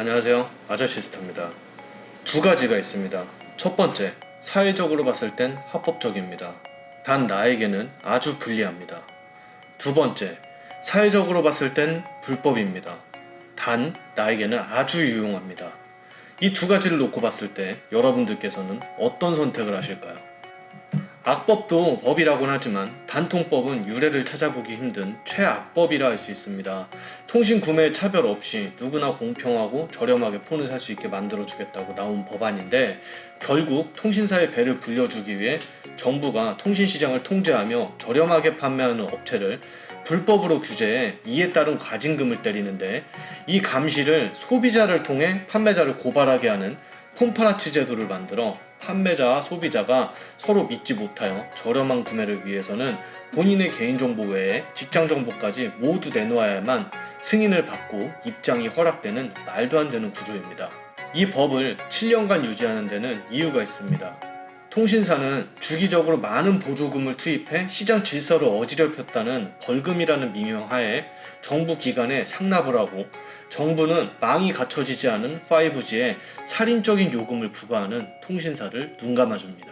안녕하세요. 아저씨스타입니다. 두 가지가 있습니다. 첫 번째, 사회적으로 봤을 땐 합법적입니다. 단 나에게는 아주 불리합니다. 두 번째, 사회적으로 봤을 땐 불법입니다. 단 나에게는 아주 유용합니다. 이 두 가지를 놓고 봤을 때 여러분들께서는 어떤 선택을 하실까요? 악법도 법이라고는 하지만 단통법은 유래를 찾아보기 힘든 최악법이라 할 수 있습니다. 통신 구매에 차별 없이 누구나 공평하고 저렴하게 폰을 살 수 있게 만들어주겠다고 나온 법안인데, 결국 통신사의 배를 불려주기 위해 정부가 통신시장을 통제하며 저렴하게 판매하는 업체를 불법으로 규제해 이에 따른 과징금을 때리는데, 이 감시를 소비자를 통해 판매자를 고발하게 하는 폰파라치 제도를 만들어 판매자와 소비자가 서로 믿지 못하여 저렴한 구매를 위해서는 본인의 개인정보 외에 직장정보까지 모두 내놓아야만 승인을 받고 입장이 허락되는 말도 안 되는 구조입니다. 이 법을 7년간 유지하는 데는 이유가 있습니다. 통신사는 주기적으로 많은 보조금을 투입해 시장 질서를 어지럽혔다는 벌금이라는 미명하에 정부 기관에 상납을 하고, 정부는 망이 갖춰지지 않은 5G에 살인적인 요금을 부과하는 통신사를 눈감아줍니다.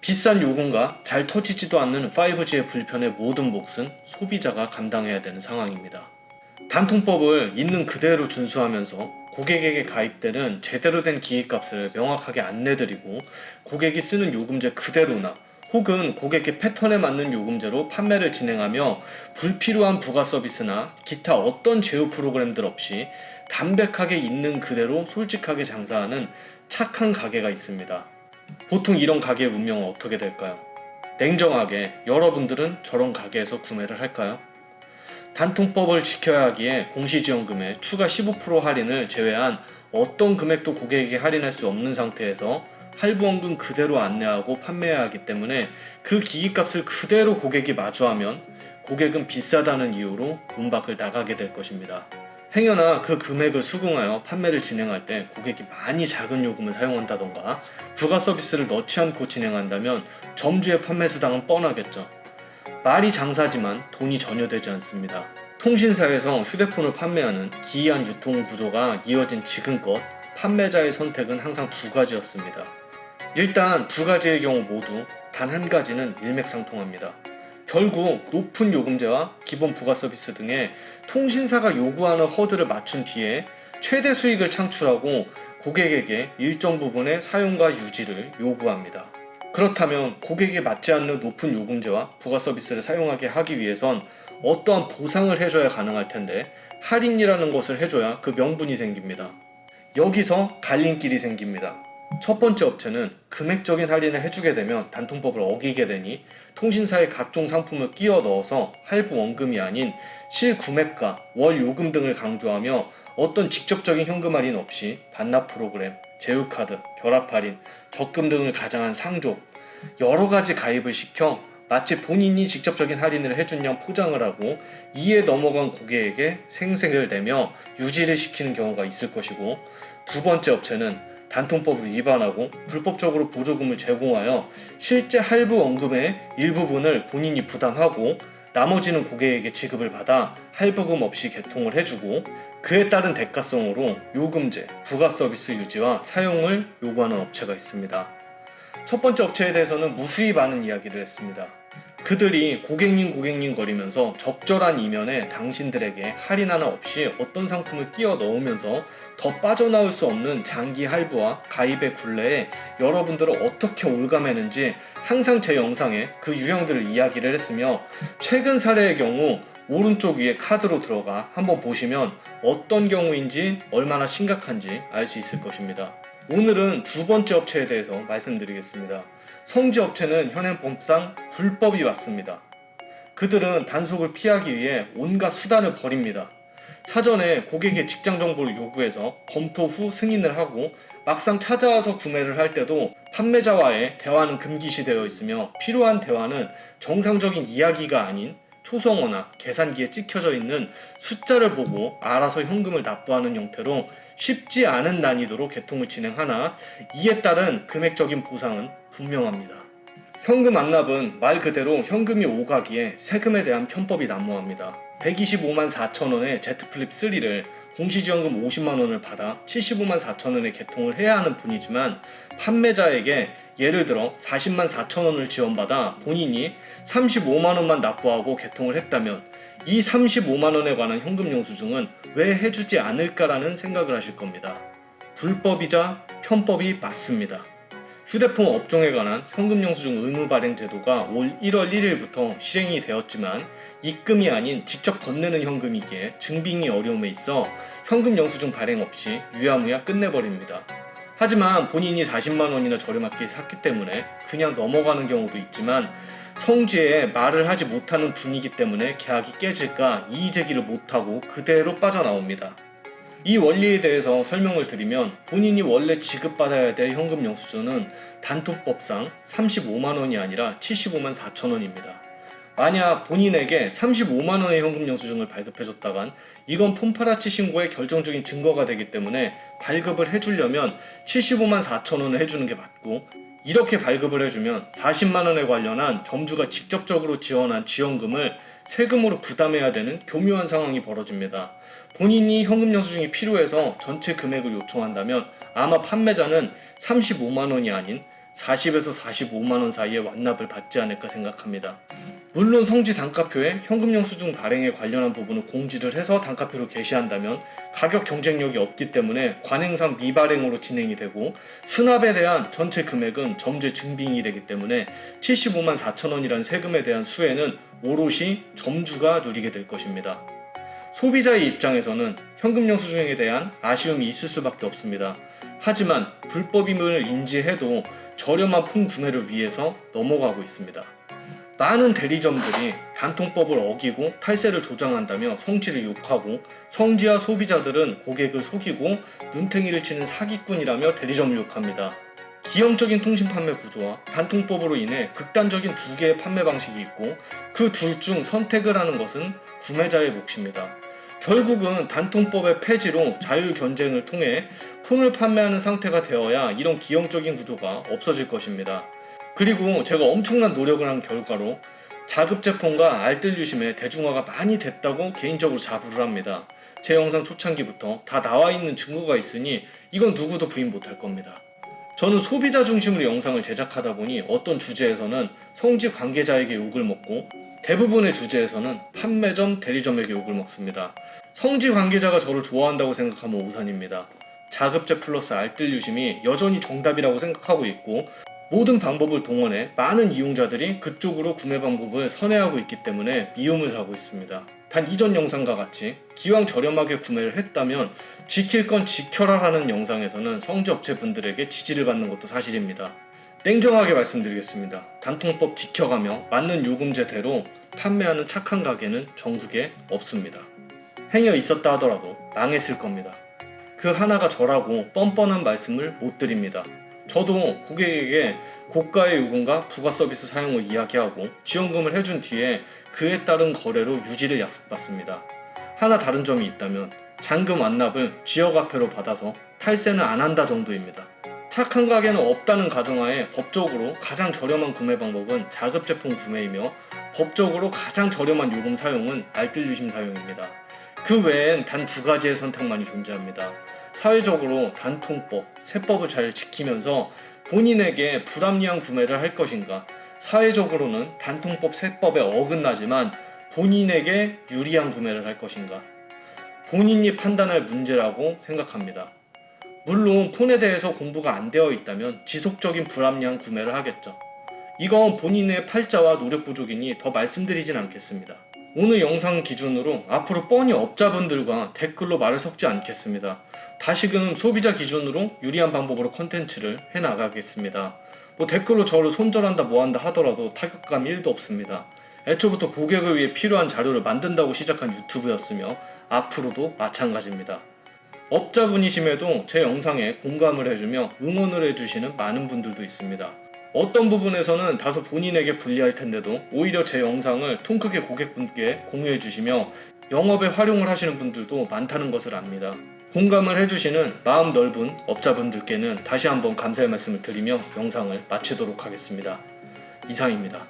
비싼 요금과 잘 터지지도 않는 5G의 불편의 모든 몫은 소비자가 감당해야 되는 상황입니다. 단통법을 있는 그대로 준수하면서 고객에게 가입되는 제대로 된 기기값을 명확하게 안 내드리고, 고객이 쓰는 요금제 그대로나 혹은 고객의 패턴에 맞는 요금제로 판매를 진행하며 불필요한 부가 서비스나 기타 어떤 제휴 프로그램들 없이 담백하게 있는 그대로 솔직하게 장사하는 착한 가게가 있습니다. 보통 이런 가게의 운명은 어떻게 될까요? 냉정하게 여러분들은 저런 가게에서 구매를 할까요? 단통법을 지켜야 하기에 공시지원금에 추가 15% 할인을 제외한 어떤 금액도 고객에게 할인할 수 없는 상태에서 할부원금 그대로 안내하고 판매해야 하기 때문에 그 기기값을 그대로 고객이 마주하면 고객은 비싸다는 이유로 문 밖을 나가게 될 것입니다. 행여나 그 금액을 수긍하여 판매를 진행할 때 고객이 많이 작은 요금을 사용한다던가 부가 서비스를 넣지 않고 진행한다면 점주의 판매 수당은 뻔하겠죠. 말이 장사지만 돈이 전혀 되지 않습니다. 통신사에서 휴대폰을 판매하는 기이한 유통 구조가 이어진 지금껏 판매자의 선택은 항상 두 가지였습니다. 일단 두 가지의 경우 모두 단 한 가지는 일맥상통합니다. 결국 높은 요금제와 기본 부가 서비스 등의 통신사가 요구하는 허들을 맞춘 뒤에 최대 수익을 창출하고 고객에게 일정 부분의 사용과 유지를 요구합니다. 그렇다면 고객에 맞지 않는 높은 요금제와 부가 서비스를 사용하게 하기 위해선 어떠한 보상을 해줘야 가능할 텐데, 할인이라는 것을 해줘야 그 명분이 생깁니다. 여기서 갈림길이 생깁니다. 첫 번째 업체는 금액적인 할인을 해주게 되면 단통법을 어기게 되니 통신사의 각종 상품을 끼워 넣어서 할부 원금이 아닌 실구매가, 월 요금 등을 강조하며 어떤 직접적인 현금 할인 없이 반납 프로그램, 제휴카드, 결합 할인, 적금 등을 가장한 상조, 여러 가지 가입을 시켜 마치 본인이 직접적인 할인을 해준 양 포장을 하고 이에 넘어간 고객에게 생색을 내며 유지를 시키는 경우가 있을 것이고, 두 번째 업체는 단통법을 위반하고 불법적으로 보조금을 제공하여 실제 할부 원금의 일부분을 본인이 부담하고 나머지는 고객에게 지급을 받아 할부금 없이 개통을 해주고, 그에 따른 대가성으로 요금제, 부가 서비스 유지와 사용을 요구하는 업체가 있습니다. 첫 번째 업체에 대해서는 무수히 많은 이야기를 했습니다. 그들이 고객님 거리면서 적절한 이면에 당신들에게 할인 하나 없이 어떤 상품을 끼워 넣으면서 더 빠져나올 수 없는 장기 할부와 가입의 굴레에 여러분들을 어떻게 올가매는지 항상 제 영상에 그 유형들을 이야기를 했으며, 최근 사례의 경우 오른쪽 위에 카드로 들어가 한번 보시면 어떤 경우인지 얼마나 심각한지 알 수 있을 것입니다. 오늘은 두 번째 업체에 대해서 말씀드리겠습니다. 성지업체는 현행법상 불법이 맞습니다. 그들은 단속을 피하기 위해 온갖 수단을 벌입니다. 사전에 고객의 직장 정보를 요구해서 검토 후 승인을 하고, 막상 찾아와서 구매를 할 때도 판매자와의 대화는 금기시되어 있으며 필요한 대화는 정상적인 이야기가 아닌 초성어나 계산기에 찍혀져 있는 숫자를 보고 알아서 현금을 납부하는 형태로 쉽지 않은 난이도로 개통을 진행하나 이에 따른 금액적인 보상은 분명합니다. 현금 안납은 말 그대로 현금이 오가기에 세금에 대한 편법이 난무합니다. 125만 4천 원의 Z 플립 3를 공시지원금 50만 원을 받아 75만 4천 원에 개통을 해야 하는 분이지만 판매자에게 예를 들어 40만 4천 원을 지원받아 본인이 35만 원만 납부하고 개통을 했다면 이 35만 원에 관한 현금 영수증은 왜 해주지 않을까라는 생각을 하실 겁니다. 불법이자 편법이 맞습니다. 휴대폰 업종에 관한 현금 영수증 의무 발행 제도가 올 1월 1일부터 시행이 되었지만 입금이 아닌 직접 건네는 현금이기에 증빙이 어려움에 있어 현금 영수증 발행 없이 유야무야 끝내버립니다. 하지만 본인이 40만 원이나 저렴하게 샀기 때문에 그냥 넘어가는 경우도 있지만 성지에 말을 하지 못하는 분이기 때문에 계약이 깨질까 이의제기를 못하고 그대로 빠져나옵니다. 이 원리에 대해서 설명을 드리면 본인이 원래 지급받아야 될 현금 영수증은 단통법상 35만 원이 아니라 75만 4천 원입니다. 만약 본인에게 35만 원의 현금 영수증을 발급해줬다간 이건 폰파라치 신고의 결정적인 증거가 되기 때문에 발급을 해주려면 75만 4천 원을 해주는 게 맞고 이렇게 발급을 해주면 40만 원에 관련한 점주가 직접적으로 지원한 지원금을 세금으로 부담해야 되는 교묘한 상황이 벌어집니다. 본인이 현금 영수증이 필요해서 전체 금액을 요청한다면 아마 판매자는 35만 원이 아닌 40에서 45만 원 사이에 완납을 받지 않을까 생각합니다. 물론 성지 단가표에 현금 영수증 발행에 관련한 부분을 공지를 해서 단가표로 게시한다면 가격 경쟁력이 없기 때문에 관행상 미발행으로 진행이 되고 수납에 대한 전체 금액은 점주의 증빙이 되기 때문에 75만 4천 원이라는 세금에 대한 수혜는 오롯이 점주가 누리게 될 것입니다. 소비자의 입장에서는 현금 영수증에 대한 아쉬움이 있을 수밖에 없습니다. 하지만 불법임을 인지해도 저렴한 폰 구매를 위해서 넘어가고 있습니다. 많은 대리점들이 단통법을 어기고 탈세를 조장한다며 성지를 욕하고 성지와 소비자들은 고객을 속이고 눈탱이를 치는 사기꾼이라며 대리점을 욕합니다. 기형적인 통신 판매 구조와 단통법으로 인해 극단적인 두 개의 판매 방식이 있고 그 둘 중 선택을 하는 것은 구매자의 몫입니다. 결국은 단통법의 폐지로 자율 경쟁을 통해 폰을 판매하는 상태가 되어야 이런 기형적인 구조가 없어질 것입니다. 그리고 제가 엄청난 노력을 한 결과로 자급제폰과 알뜰유심의 대중화가 많이 됐다고 개인적으로 자부를 합니다. 제 영상 초창기부터 다 나와 있는 증거가 있으니 이건 누구도 부인 못할 겁니다. 저는 소비자 중심으로 영상을 제작하다 보니 어떤 주제에서는 성지 관계자에게 욕을 먹고 대부분의 주제에서는 판매점, 대리점에게 욕을 먹습니다. 성지 관계자가 저를 좋아한다고 생각하면 오산입니다. 자급제 플러스 알뜰유심이 여전히 정답이라고 생각하고 있고 모든 방법을 동원해 많은 이용자들이 그쪽으로 구매 방법을 선회하고 있기 때문에 미움을 사고 있습니다. 단 이전 영상과 같이 기왕 저렴하게 구매를 했다면 지킬 건 지켜라 라는 영상에서는 성지업체 분들에게 지지를 받는 것도 사실입니다. 냉정하게 말씀드리겠습니다. 단통법 지켜가며 맞는 요금제대로 판매하는 착한 가게는 전국에 없습니다. 행여 있었다 하더라도 망했을 겁니다. 그 하나가 저라고 뻔뻔한 말씀을 못 드립니다. 저도 고객에게 고가의 요금과 부가 서비스 사용을 이야기하고 지원금을 해준 뒤에 그에 따른 거래로 유지를 약속받습니다. 하나 다른 점이 있다면 잔금 완납을 지역화폐로 받아서 탈세는 안 한다 정도입니다. 착한 가게는 없다는 가정하에 법적으로 가장 저렴한 구매 방법은 자급제품 구매이며 법적으로 가장 저렴한 요금 사용은 알뜰유심 사용입니다. 그 외엔 단 두 가지의 선택만이 존재합니다. 사회적으로 단통법, 세법을 잘 지키면서 본인에게 불합리한 구매를 할 것인가, 사회적으로는 단통법, 세법에 어긋나지만 본인에게 유리한 구매를 할 것인가, 본인이 판단할 문제라고 생각합니다. 물론 폰에 대해서 공부가 안 되어 있다면 지속적인 불합리한 구매를 하겠죠. 이건 본인의 팔자와 노력 부족이니 더 말씀드리진 않겠습니다. 오늘 영상 기준으로 앞으로 뻔히 업자분들과 댓글로 말을 섞지 않겠습니다. 다시금 소비자 기준으로 유리한 방법으로 컨텐츠를 해나가겠습니다. 댓글로 저를 손절한다 뭐한다 하더라도 타격감 1도 없습니다. 애초부터 고객을 위해 필요한 자료를 만든다고 시작한 유튜브였으며 앞으로도 마찬가지입니다. 업자분이심에도 제 영상에 공감을 해주며 응원을 해주시는 많은 분들도 있습니다. 어떤 부분에서는 다소 본인에게 불리할 텐데도 오히려 제 영상을 통 크게 고객분께 공유해 주시며 영업에 활용을 하시는 분들도 많다는 것을 압니다. 공감을 해주시는 마음 넓은 업자분들께는 다시 한번 감사의 말씀을 드리며 영상을 마치도록 하겠습니다. 이상입니다.